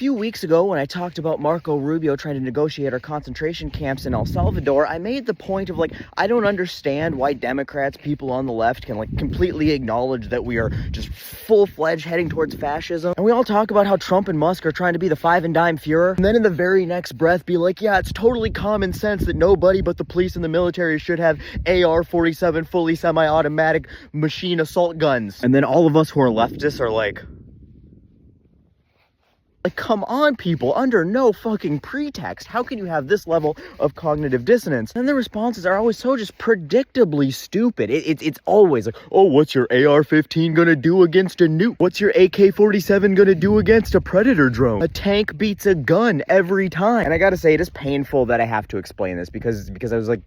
few weeks ago, when I talked about Marco Rubio trying to negotiate our concentration camps in El Salvador, I made the point of, I don't understand why Democrats, people on the left, can, completely acknowledge that we are just full-fledged heading towards fascism. And we all talk about how Trump and Musk are trying to be the five and dime Fuhrer. And then in the very next breath be like, yeah, it's totally common sense that nobody but the police and the military should have AR-47 fully semi-automatic machine assault guns. And then all of us who are leftists are like, come on, people, under no fucking pretext. How can you have this level of cognitive dissonance? And the responses are always so just predictably stupid. It's always like, oh, what's your AR-15 gonna do against a nuke? What's your AK-47 gonna do against a Predator drone? A tank beats a gun every time. And I gotta say, it is painful that I have to explain this because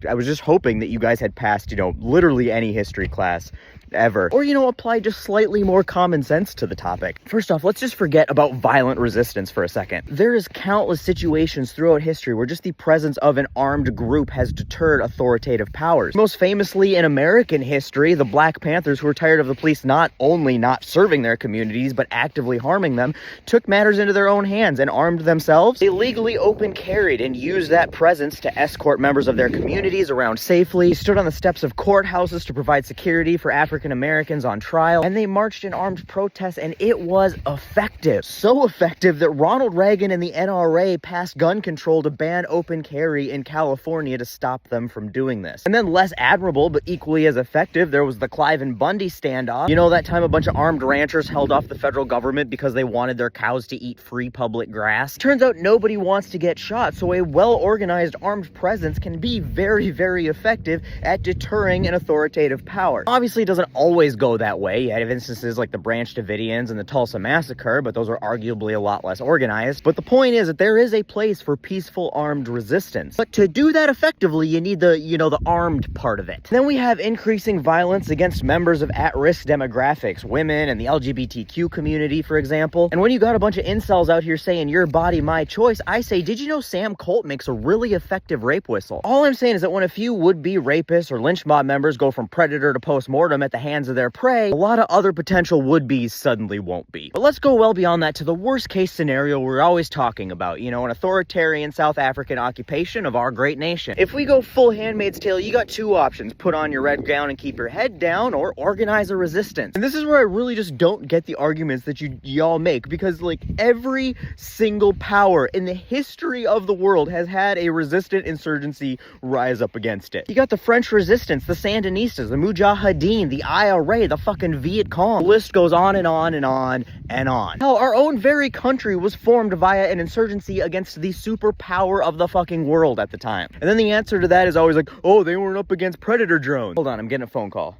I was just hoping that you guys had passed, literally any history class ever. Or, apply just slightly more common sense to the topic. First off, let's just forget about violent resistance for a second. There is countless situations throughout history where just the presence of an armed group has deterred authoritative powers. Most famously in American history, the Black Panthers, who were tired of the police not only not serving their communities, but actively harming them, took matters into their own hands and armed themselves. They legally open carried and used that presence to escort members of their communities around safely. They stood on the steps of courthouses to provide security for African Americans on trial, and they marched in armed protests, and it was effective. So effective that Ronald Reagan and the NRA passed gun control to ban open carry in California to stop them from doing this. And then less admirable, but equally as effective, there was the Clive and Bundy standoff. That time a bunch of armed ranchers held off the federal government because they wanted their cows to eat free public grass. Turns out nobody wants to get shot, so a well-organized armed presence can be very, very effective at deterring an authoritative power. Obviously, it doesn't always go that way. You have instances like the Branch Davidians and the Tulsa Massacre, but those are arguably a lot less organized. But the point is that there is a place for peaceful armed resistance. But to do that effectively, you need the armed part of it. And then we have increasing violence against members of at-risk demographics, women and the LGBTQ community, for example. And when you got a bunch of incels out here saying your body, my choice, I say, did you know Sam Colt makes a really effective rape whistle? All I'm saying is that when a few would-be rapists or lynch mob members go from predator to post-mortem at the hands of their prey, a lot of other potential would-be's suddenly won't be. But let's go well beyond that to the worst-case scenario we're always talking about, an authoritarian South African occupation of our great nation. If we go full Handmaid's Tale, you got two options: put on your red gown and keep your head down, or organize a resistance. And this is where I really just don't get the arguments that y'all make, because every single power in the history of the world has had a resistant insurgency rise up against it. You got the French resistance, the Sandinistas, the Mujahideen, the IRA, the fucking Viet Cong. The list goes on and on and on and on. Hell, our own very country was formed via an insurgency against the superpower of the fucking world at the time. And then the answer to that is always oh, they weren't up against Predator drones. Hold on, I'm getting a phone call.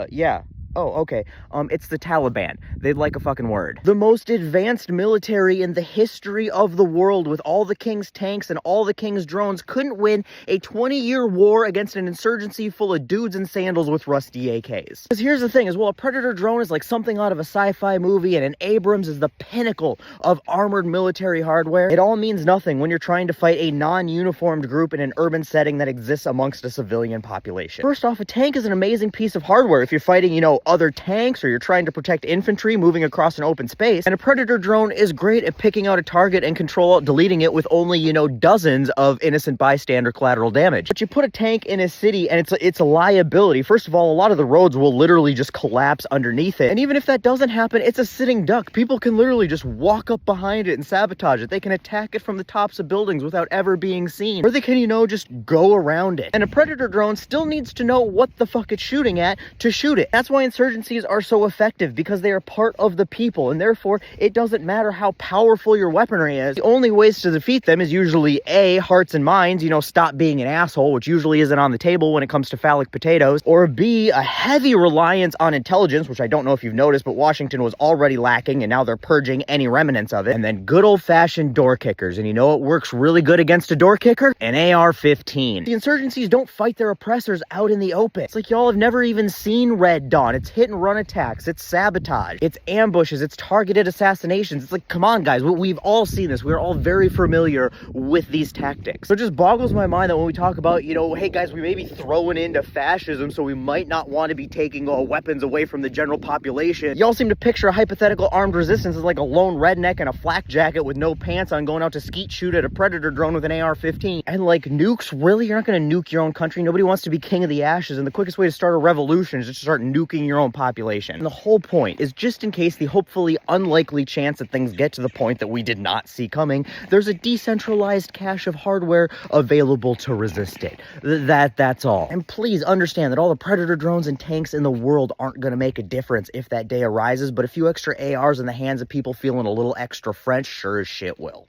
Yeah. Oh, okay. It's the Taliban. They'd like a fucking word. The most advanced military in the history of the world, with all the king's tanks and all the king's drones, couldn't win a 20-year war against an insurgency full of dudes in sandals with rusty AKs. Because here's the thing, a Predator drone is like something out of a sci-fi movie, and an Abrams is the pinnacle of armored military hardware. It all means nothing when you're trying to fight a non-uniformed group in an urban setting that exists amongst a civilian population. First off, a tank is an amazing piece of hardware if you're fighting, other tanks, or you're trying to protect infantry moving across an open space. And a Predator drone is great at picking out a target and deleting it with only, dozens of innocent bystander collateral damage. But you put a tank in a city and it's a liability. First of all, a lot of the roads will literally just collapse underneath it. And even if that doesn't happen, it's a sitting duck. People can literally just walk up behind it and sabotage it. They can attack it from the tops of buildings without ever being seen. Or they can, just go around it. And a Predator drone still needs to know what the fuck it's shooting at to shoot it. That's why insurgencies are so effective, because they are part of the people, and therefore it doesn't matter how powerful your weaponry is. The only ways to defeat them is usually A, hearts and minds, stop being an asshole, which usually isn't on the table when it comes to phallic potatoes, or B, a heavy reliance on intelligence, which I don't know if you've noticed, but Washington was already lacking, and now they're purging any remnants of it. And then good old-fashioned door kickers, and what works really good against a door kicker? An AR-15. The insurgencies don't fight their oppressors out in the open. It's like y'all have never even seen Red Dawn. It's hit and run attacks. It's sabotage. It's ambushes. It's targeted assassinations. It's like, come on, guys. We've all seen this. We're all very familiar with these tactics. So it just boggles my mind that when we talk about, you know, hey, guys, we may be throwing into fascism, so we might not want to be taking weapons away from the general population. Y'all seem to picture a hypothetical armed resistance as like a lone redneck in a flak jacket with no pants on going out to skeet shoot at a predator drone with an AR-15. And like, nukes? Really? You're not going to nuke your own country? Nobody wants to be king of the ashes, and the quickest way to start a revolution is just to start nuking your own population. And the whole point is, just in case the hopefully unlikely chance that things get to the point that we did not see coming, there's a decentralized cache of hardware available to resist it. That's all. And please understand that all the predator drones and tanks in the world aren't going to make a difference if that day arises, but a few extra ARs in the hands of people feeling a little extra French sure as shit will.